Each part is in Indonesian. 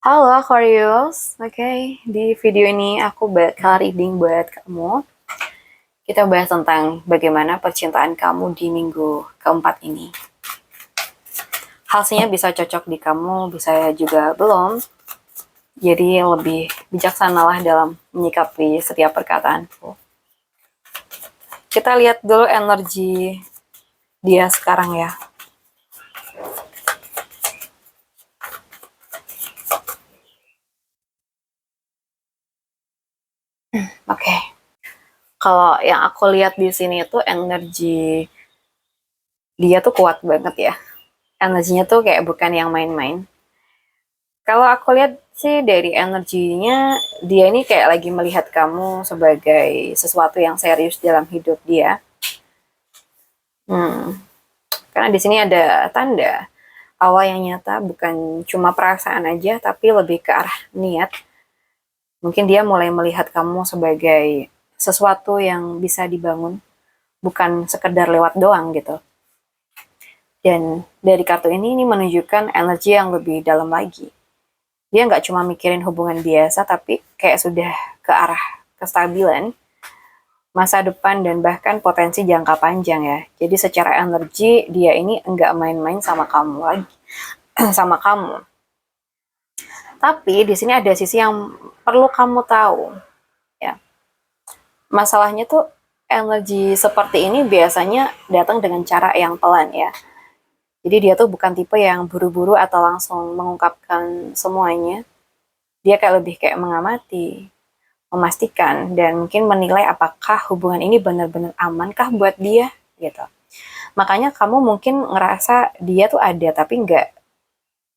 Halo Aquarius, oke. Di video ini aku bakal reading buat kamu. Kita bahas tentang bagaimana percintaan kamu di minggu keempat ini. Hasilnya bisa cocok di kamu, bisa juga belum. Jadi lebih bijaksanalah dalam menyikapi setiap perkataanku. Kita lihat dulu energi dia sekarang ya. Oke. Kalau yang aku lihat di sini itu energi dia tuh kuat banget ya. Energinya tuh kayak bukan yang main-main. Kalau aku lihat sih dari energinya, dia ini kayak lagi melihat kamu sebagai sesuatu yang serius dalam hidup dia. Karena di sini ada tanda awal yang nyata, bukan cuma perasaan aja, tapi lebih ke arah niat. Mungkin dia mulai melihat kamu sebagai sesuatu yang bisa dibangun, bukan sekedar lewat doang gitu. Dan dari kartu ini menunjukkan energi yang lebih dalam lagi. Dia nggak cuma mikirin hubungan biasa, tapi kayak sudah ke arah kestabilan, masa depan, dan bahkan potensi jangka panjang ya. Jadi secara energi, dia ini nggak main-main sama kamu lagi. Sama kamu. Tapi di sini ada sisi yang perlu kamu tahu. Ya. Masalahnya tuh energi seperti ini biasanya datang dengan cara yang pelan ya. Jadi dia tuh bukan tipe yang buru-buru atau langsung mengungkapkan semuanya. Dia kayak lebih kayak mengamati, memastikan, dan mungkin menilai apakah hubungan ini benar-benar amankah buat dia gitu. Makanya kamu mungkin ngerasa dia tuh ada tapi nggak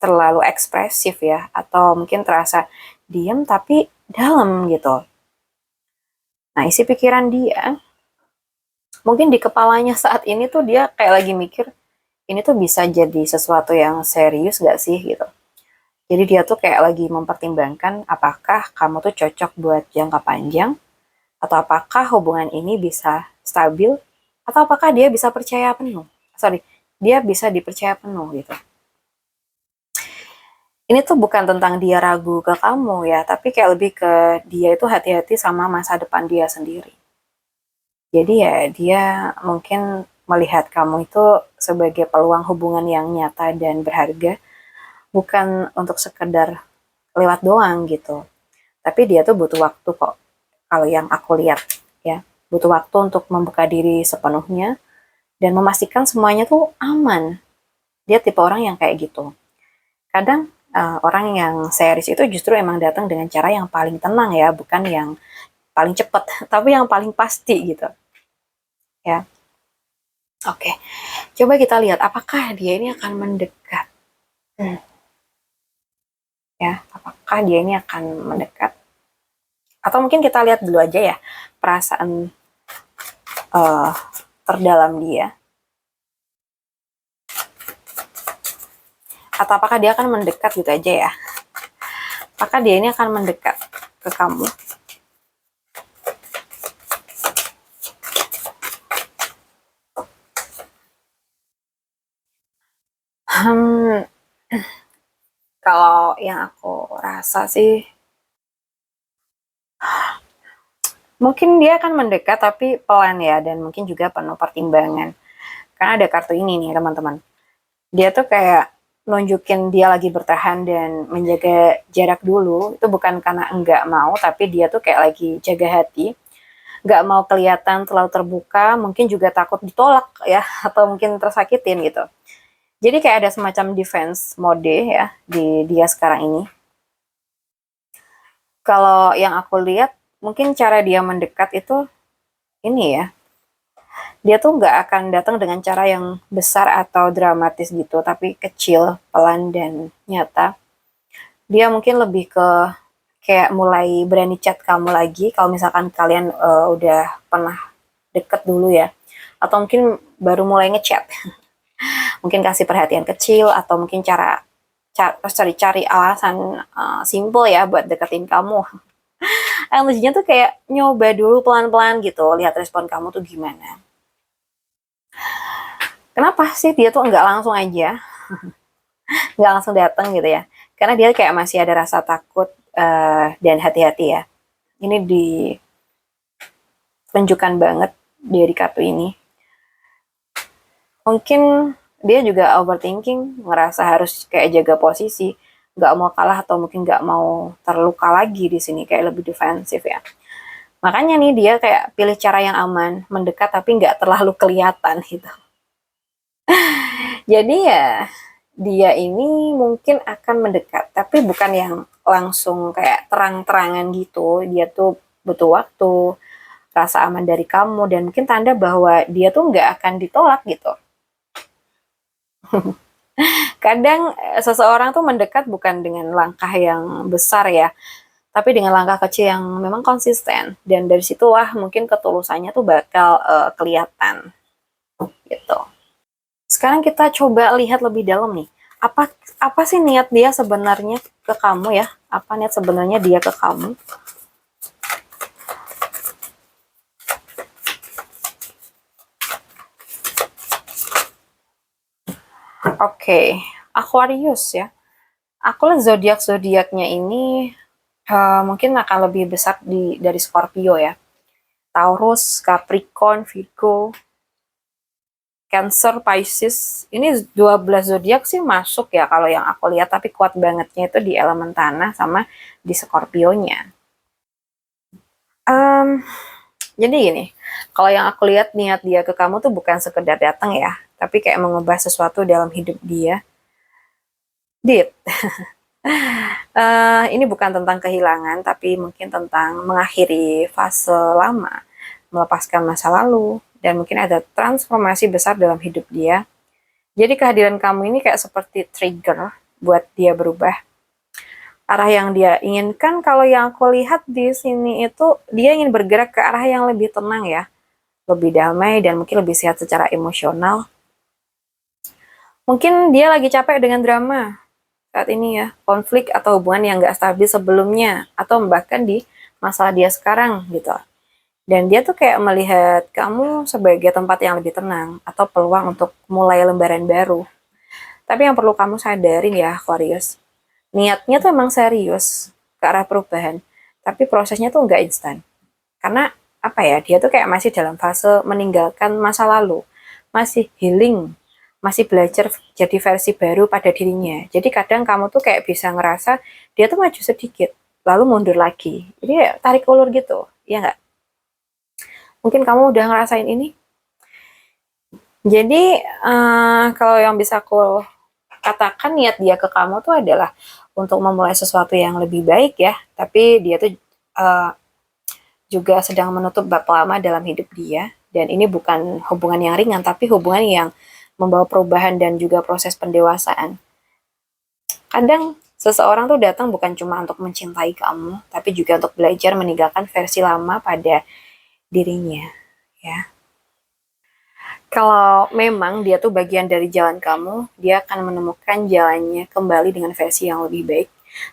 terlalu ekspresif ya, atau mungkin terasa diam tapi dalam gitu. Nah, isi pikiran dia mungkin di kepalanya saat ini tuh dia kayak lagi mikir, ini tuh bisa jadi sesuatu yang serius gak sih gitu. Jadi dia tuh kayak lagi mempertimbangkan apakah kamu tuh cocok buat jangka panjang, atau apakah hubungan ini bisa stabil, atau apakah dia bisa percaya penuh. Dia bisa dipercaya penuh gitu. Ini tuh bukan tentang dia ragu ke kamu ya, tapi kayak lebih ke dia itu hati-hati sama masa depan dia sendiri. Jadi ya dia mungkin melihat kamu itu sebagai peluang hubungan yang nyata dan berharga, bukan untuk sekedar lewat doang gitu. Tapi dia tuh butuh waktu kok, kalau yang aku lihat ya. Butuh waktu untuk membuka diri sepenuhnya dan memastikan semuanya tuh aman. Dia tipe orang yang kayak gitu. Kadang orang yang serius itu justru emang datang dengan cara yang paling tenang ya, bukan yang paling cepat, tapi yang paling pasti gitu. Ya, oke. Coba kita lihat apakah dia ini akan mendekat. Ya, apakah dia ini akan mendekat? Atau mungkin kita lihat dulu aja ya perasaan terdalam dia. Atau apakah dia akan mendekat gitu aja ya. Apakah dia ini akan mendekat ke kamu? Kalau yang aku rasa sih, mungkin dia akan mendekat tapi pelan ya, dan mungkin juga penuh pertimbangan. Karena ada kartu ini nih teman-teman. Dia tuh kayak nunjukin dia lagi bertahan dan menjaga jarak dulu. Itu bukan karena enggak mau, tapi dia tuh kayak lagi jaga hati. Nggak mau kelihatan terlalu terbuka, mungkin juga takut ditolak ya, atau mungkin tersakitin gitu. Jadi kayak ada semacam defense mode ya di dia sekarang ini. Kalau yang aku lihat, mungkin cara dia mendekat itu ini ya. Dia tuh nggak akan datang dengan cara yang besar atau dramatis gitu, tapi kecil, pelan, dan nyata. Dia mungkin lebih ke kayak mulai berani chat kamu lagi kalau misalkan kalian udah pernah deket dulu ya. Atau mungkin baru mulai ngechat. Mungkin kasih perhatian kecil, atau mungkin cari-cari alasan simple ya buat deketin kamu. Energinya tuh kayak nyoba dulu pelan-pelan gitu, lihat respon kamu tuh gimana. Kenapa sih dia tuh nggak langsung aja, nggak langsung datang gitu ya? Karena dia kayak masih ada rasa takut dan hati-hati ya. Ini ditunjukkan banget dari kartu ini. Mungkin dia juga overthinking, ngerasa harus kayak jaga posisi, nggak mau kalah atau mungkin nggak mau terluka lagi di sini, kayak lebih defensif ya. Makanya nih dia kayak pilih cara yang aman, mendekat tapi nggak terlalu kelihatan gitu. Jadi ya dia ini mungkin akan mendekat, tapi bukan yang langsung kayak terang-terangan gitu. Dia tuh butuh waktu, rasa aman dari kamu, dan mungkin tanda bahwa dia tuh nggak akan ditolak gitu. Kadang seseorang tuh mendekat bukan dengan langkah yang besar ya, tapi dengan langkah kecil yang memang konsisten. Dan dari situlah mungkin ketulusannya tuh bakal kelihatan gitu. Sekarang kita coba lihat lebih dalam nih. Apa apa sih niat dia sebenarnya ke kamu ya? Apa niat sebenarnya dia ke kamu? Oke, Aquarius ya. Aku lihat zodiaknya ini mungkin akan lebih besar dari Scorpio ya. Taurus, Capricorn, Virgo, Cancer, Pisces. Ini 12 zodiak sih masuk ya kalau yang aku lihat, tapi kuat bangetnya itu di elemen tanah sama di Scorpio-nya. Jadi gini, kalau yang aku lihat niat dia ke kamu tuh bukan sekedar datang ya, tapi kayak mengubah sesuatu dalam hidup dia. Dit, ini bukan tentang kehilangan, tapi mungkin tentang mengakhiri fase lama, melepaskan masa lalu, dan mungkin ada transformasi besar dalam hidup dia. Jadi kehadiran kamu ini kayak seperti trigger buat dia berubah. Arah yang dia inginkan, kalau yang aku lihat di sini itu, dia ingin bergerak ke arah yang lebih tenang ya, lebih damai, dan mungkin lebih sehat secara emosional. Mungkin dia lagi capek dengan drama saat ini ya, konflik atau hubungan yang gak stabil sebelumnya, atau bahkan di masalah dia sekarang gitu. Dan dia tuh kayak melihat kamu sebagai tempat yang lebih tenang, atau peluang untuk mulai lembaran baru. Tapi yang perlu kamu sadarin ya, Aquarius, niatnya tuh emang serius ke arah perubahan, tapi prosesnya tuh nggak instan. Karena apa ya, dia tuh kayak masih dalam fase meninggalkan masa lalu, masih healing, masih belajar jadi versi baru pada dirinya. Jadi kadang kamu tuh kayak bisa ngerasa dia tuh maju sedikit, lalu mundur lagi. Jadi ya, tarik ulur gitu, ya nggak? Mungkin kamu udah ngerasain ini. Jadi kalau yang bisa aku katakan niat dia ke kamu tuh adalah untuk memulai sesuatu yang lebih baik ya. Tapi dia tuh juga sedang menutup bab lama dalam hidup dia. Dan ini bukan hubungan yang ringan, tapi hubungan yang membawa perubahan dan juga proses pendewasaan. Kadang seseorang tuh datang bukan cuma untuk mencintai kamu, tapi juga untuk belajar meninggalkan versi lama pada dirinya, ya. Kalau memang dia tuh bagian dari jalan kamu, dia akan menemukan jalannya kembali dengan versi yang lebih baik.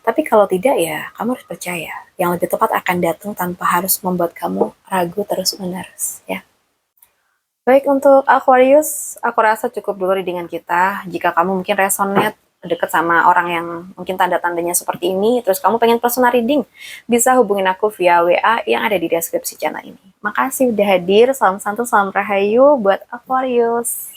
Tapi kalau tidak ya, kamu harus percaya. Yang lebih tepat akan datang tanpa harus membuat kamu ragu terus-menerus, ya. Baik, untuk Aquarius, aku rasa cukup dulu dengan kita. Jika kamu mungkin resonate deket sama orang yang mungkin tanda-tandanya seperti ini, terus kamu pengen personal reading, bisa hubungin aku via WA yang ada di deskripsi channel ini. Makasih udah hadir, salam santu, salam rahayu buat Aquarius.